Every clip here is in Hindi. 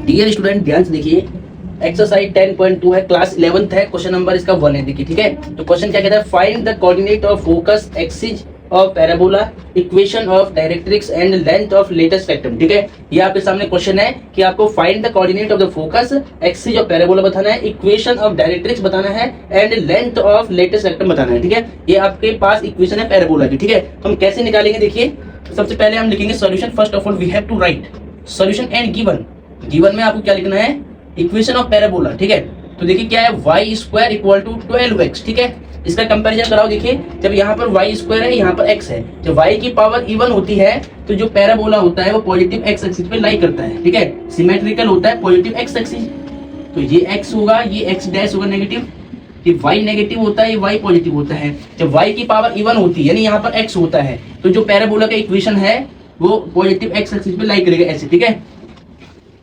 डियर स्टूडेंट ध्यान से देखिए, एक्सरसाइज 10.2 है, क्लास 11th है, क्वेश्चन नंबर इसका 1 है। देखिए ठीक है, तो क्वेश्चन क्या कहता है, find the coordinate of focus axis of parabola, equation of directrix and length of latus rectum. ठीक है, ये आपके सामने क्वेश्चन है कि आपको find the coordinate of the focus axis of parabola बताना है, इक्वेशन ऑफ डायरेक्ट्रिक्स बताना है and length of latus rectum बताना है। ठीक है, ये आपके पास इक्वेशन है पैराबोला की। ठीक है, हम कैसे निकालेंगे, देखिए सबसे पहले हम लिखेंगे solution. First of all we have to write solution and given. Given में आपको क्या लिखना है, इक्वेशन ऑफ पैराबोला। ठीक है, तो देखिए क्या है, y square equal to 12x। ठीक है, इसका कंपैरिजन कराओ। देखिए जब यहाँ पर y स्क्वायर है, यहाँ पर x है, जब y की पावर इवन होती है तो जो पैराबोला होता है वो पॉजिटिव x एक्सिस पे लाई करता है। ठीक है, सिमेट्रिकल होता है पॉजिटिव x एक्सिस, तो ये x होगा, ये x डैश होगा नेगेटिव, ये y नेगेटिव होता है, ये y पॉजिटिव होता है। जब y की पावर इवन होती है यानी यहाँ पर x होता है तो जो पैराबोला का इक्वेशन है वो पॉजिटिव x एक्सिस पे लाई करेगा ऐसे। ठीक है,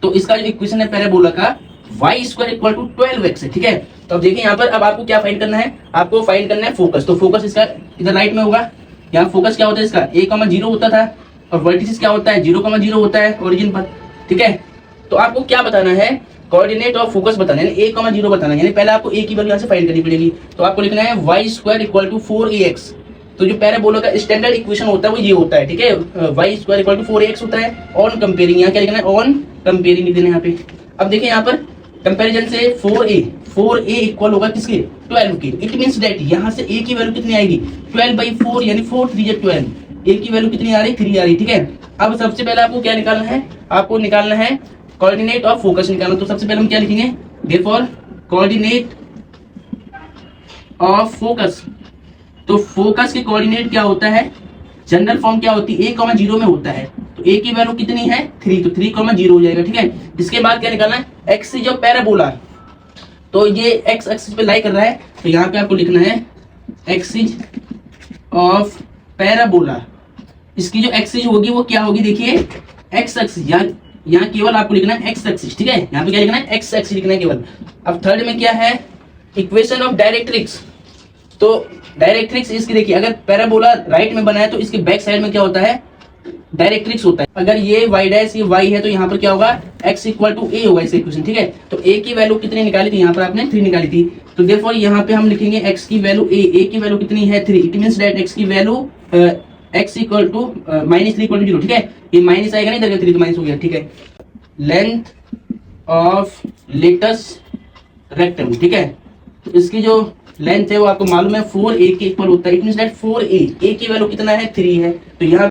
तो इसका जो इक्वेशन है पैराबोला का y square equal to 12x है। ठीक है, तो अब देखिए यहाँ पर अब आपको क्या फाइंड करना है, आपको फाइंड करना है फोकस। तो फोकस इसका इधर राइट में होगा, यहाँ फोकस क्या होता है इसका a,0 होता था और वर्टिसिस क्या होता है 0,0 होता है ओरिजिन पर। ठीक है, तो आपको क्या बताना है, कोऑर्डिनेट ऑफ फोकस बताना है, a,0 बताना है, यानी पहले आपको a की वैल्यू यहाँ से फाइंड करनी पड़ेगी। तो आपको लिखना है y square equal to 4ax। तो जो पैराबोला का स्टैंडर्ड इक्वेशन होता है वो ये होता है। ठीक है, y square equal to 4ax होता है ऑन कंपेयरिंग, यहाँ क्या लिखना है ऑन कंपेयरिंग लिख देना यहाँ पे। अब देखिए यहाँ पर कंपैरिजन से 4a इक्वल होगा किसके 12 के। इट मींस दैट यहाँ से a की वैल्यू कितनी आएगी 12/4 यानी 4 3 12, a की वैल्यू कितनी आ रही 3 आ रही। ठीक है, अब सबसे पहले आपको क्या निकालना है, आपको निकालना है कोऑर्डिनेट ऑफ फोकस निकालना। तो सबसे पहले हम क्या लिखेंगे, देयरफॉर कोऑर्डिनेट ऑफ फोकस। तो फोकस के कोऑर्डिनेट क्या होता है, जनरल फॉर्म क्या होती है a,0 में होता है, तो a की वैल्यू कितनी है 3, तो 3,0 हो जाएगा। ठीक है, इसके बाद क्या निकालना है, एक्सिस ऑफ पैराबोला। तो ये x एक्सिस पे लाई कर रहा है, तो यहाँ पे आपको लिखना है एक्सिस ऑफ पैराबोला। इसकी जो एक्सिस होगी वो क्या होगी, देखिए x एक्सिस, यहाँ केवल आपको लिखना है x एक्सिस। ठीक है, यहाँ पे क्या लिखना है x एक्सिस लिखना है केवल। अब थर्ड में क्या है, इक्वेशन ऑफ डायरेक्ट्रिक्स। तो डायरेक्ट्रिक्स इसकी देखिए, अगर पैराबोला राइट में बना है तो इसके बैक साइड में क्या होता है डायरेक्ट्रिक्स होता है। अगर ये y डैश ये y है तो यहाँ पर क्या होगा x इक्वल टू a होगा इस इक्वेशन। ठीक है, तो a की वैल्यू कितनी निकाली थी, यहाँ पर आपने 3 निकाली थी, तो देयरफॉर यहाँ पे हम लिखेंगे x की वैल्यू a की वैल्यू कितनी है 3। इट मींस दैट x की value x equal to -3 equal to 0। ठीक है, ये माइनस आएगा नहीं, इधर 3 तो माइनस हो गया। ठीक है, लेंथ ऑफ लेटेस्ट रेक्टम। ठीक है, तो इसकी जो लेंथ है वो आपको मालूम है 4a के इक्वल होता है। इट मींस दैट 4a की वैल्यू कितना है 3 है, तो यहाँ